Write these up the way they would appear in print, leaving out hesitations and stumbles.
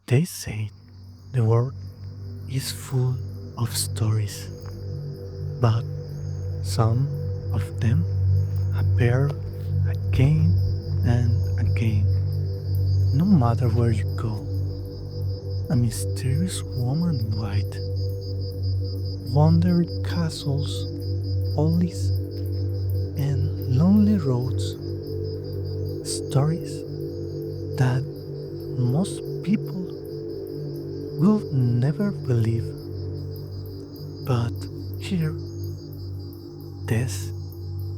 They say the world is full of stories, but some of them appear again and again, no matter where you go. A mysterious woman in white, wandering castles, alleys, and lonely roads. Stories that most people will never believe. But here, this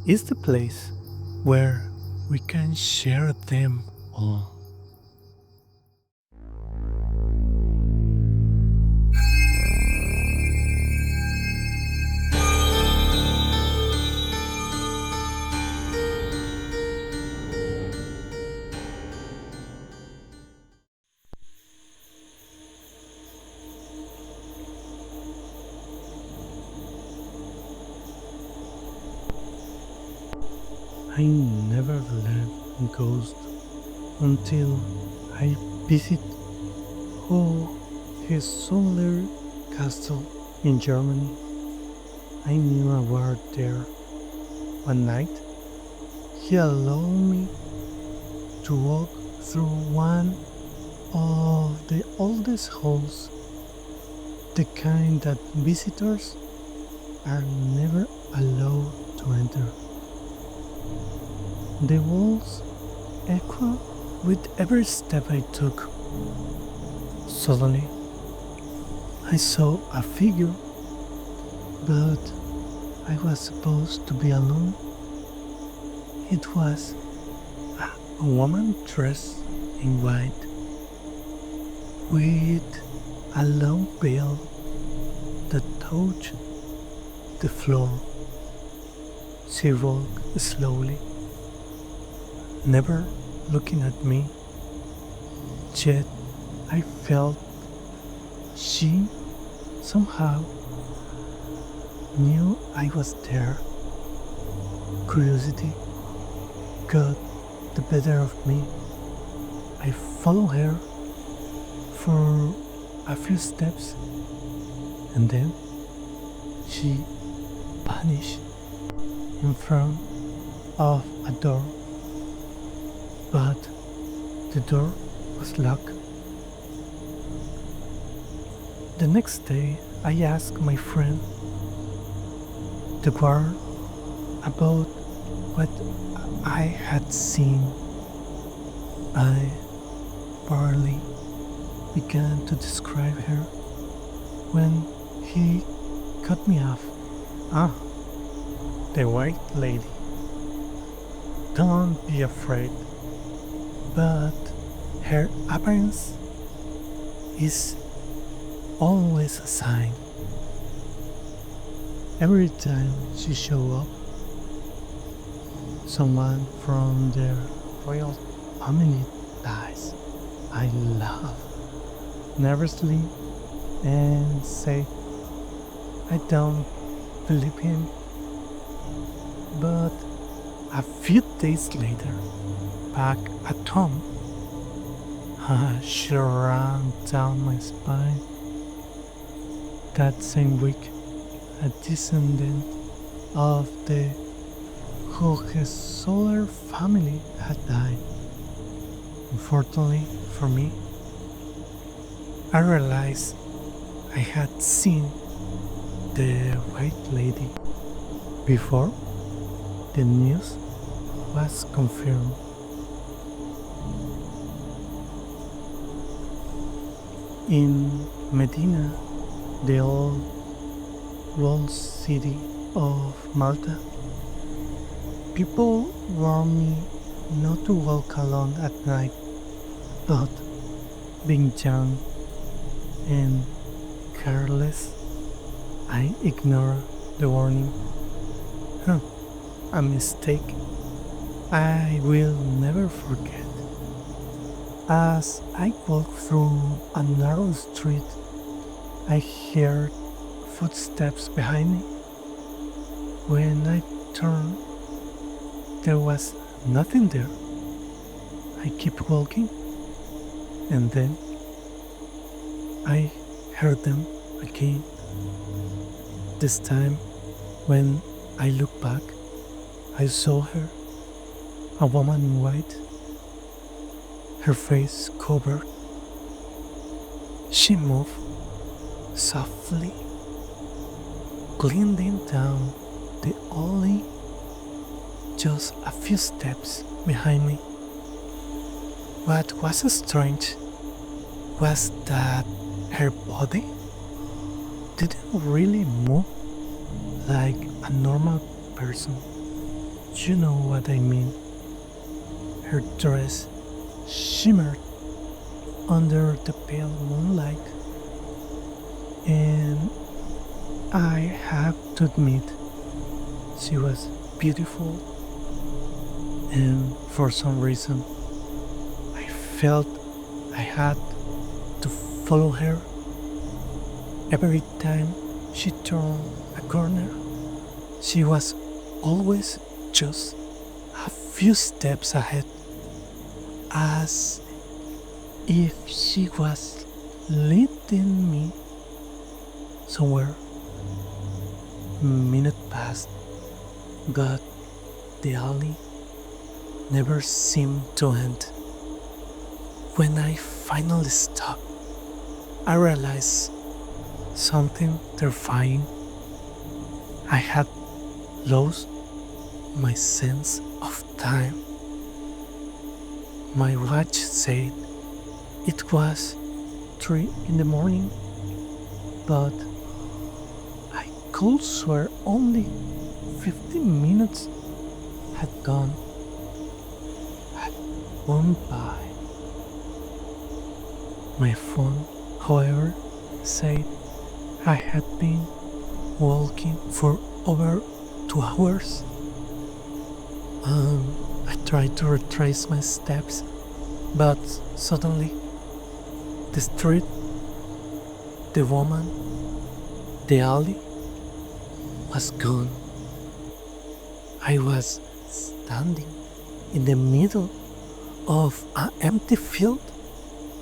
is the place where we can share them all. I never learned ghost until I visit his solar castle in Germany. I knew a word there. One night, he allowed me to walk through one of the oldest halls, the kind that visitors are never allowed to enter. The walls echo with every step I took. Suddenly, I saw a figure, but I was supposed to be alone. It was a woman dressed in white, with a long veil that touched the floor. She walked slowly, never looking at me, yet I felt she somehow knew I was there. Curiosity got the better of me. I followed her for a few steps and then she vanished in front of a door. But the door was locked. The next day, I asked my friend, the guard, about what I had seen. I barely began to describe her when he cut me off. Ah, the white lady. Don't be afraid. But her appearance is always a sign. Every time she shows up, someone from the royal family dies. I laugh nervously and say I don't believe him. But a few days later, back at home, she ran down my spine. That same week, a descendant of the Hohenzollern family had died. Unfortunately for me, I realized I had seen the white lady before the news was confirmed. In Mdina, the old walled city of Malta, people warn me not to walk alone at night, but being young and careless, I ignore the warning. Huh, a mistake I will never forget. As I walked through a narrow street, I heard footsteps behind me. When I turned, there was nothing there. I kept walking, and then I heard them again. This time, when I looked back, I saw her, a woman in white, her face covered. She moved softly, gliding down the alley just a few steps behind me. What was strange was that her body didn't really move like a normal person. You know what I mean? Her dress shimmered under the pale moonlight, and I have to admit, she was beautiful, and for some reason, I felt I had to follow her. Every time she turned a corner, she was always just a few steps ahead, as if she was leading me somewhere. Minute passed, but the alley never seemed to end. When I finally stopped, I realized something terrifying. I had lost my sense of time. My watch said it was 3 in the morning, but I could swear only 15 minutes had gone, had gone by. My phone, however, said I had been walking for over 2 hours. I tried to retrace my steps, but suddenly the street, the woman, the alley was gone. I was standing in the middle of an empty field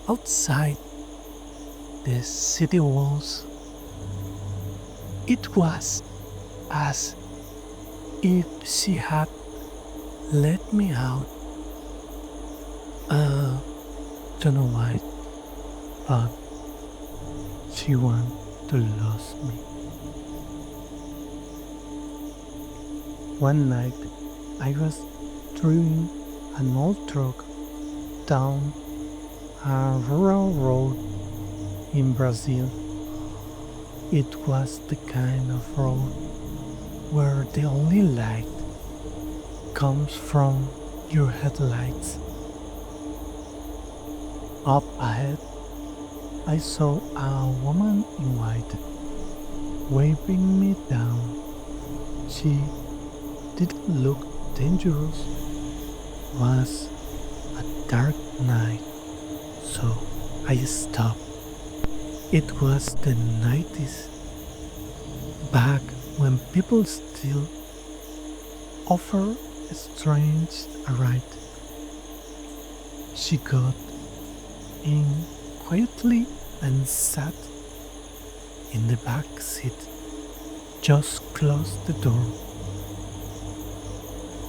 outside the city walls. It was as if she had let me out. Don't know why, but she wanted to lose me. One night, I was driving an old truck down a rural road in Brazil. It was the kind of road where the only light comes from your headlights. Up ahead, I saw a woman in white waving me down. She didn't look dangerous. It was a dark night, so I stopped. It was the 90s, back when people still offer a strange ride. She got in quietly and sat in the back seat, just closed the door.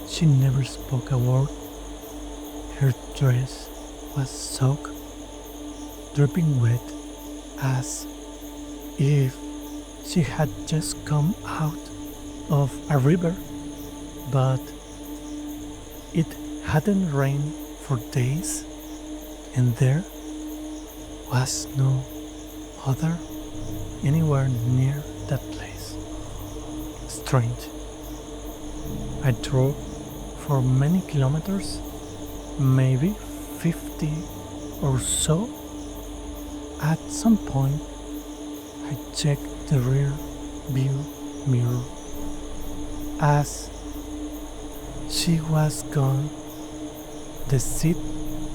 She never spoke a word. Her dress was soaked, dripping wet, as if she had just come out of a river, but it hadn't rained for days, and there was no other anywhere near that place. Strange. I drove for many kilometers, maybe 50 or so. At some point, I checked the rear view mirror. As she was gone, the seat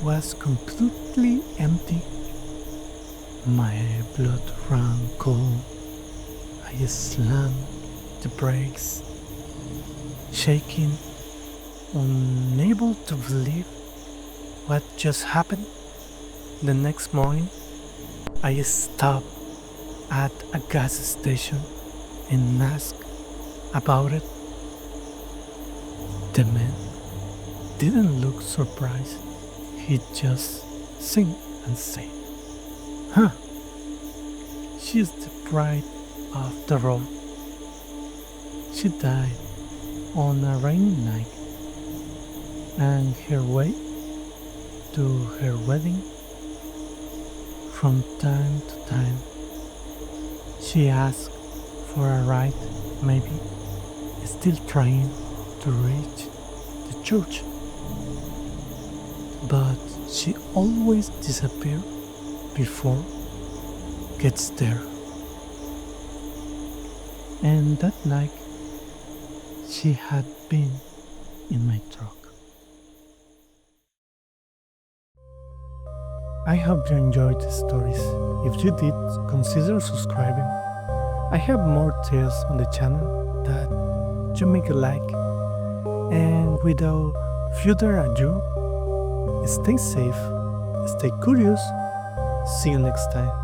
was completely empty. My blood ran cold. I slammed the brakes, shaking, unable to believe what just happened. The next morning, I stopped at a gas station and asked about it. The man didn't look surprised. He just sing and said, "Huh, she's the bride of the Rome. She died on a rainy night, and her way to her wedding, from time to time, she asked for a ride, maybe still trying to reach the church. But she always disappears before gets there. And that night, she had been in my truck." I hope you enjoyed the stories. If you did, consider subscribing. I have more tales on the channel that you make a like. And without further ado, stay safe, stay curious. See you next time.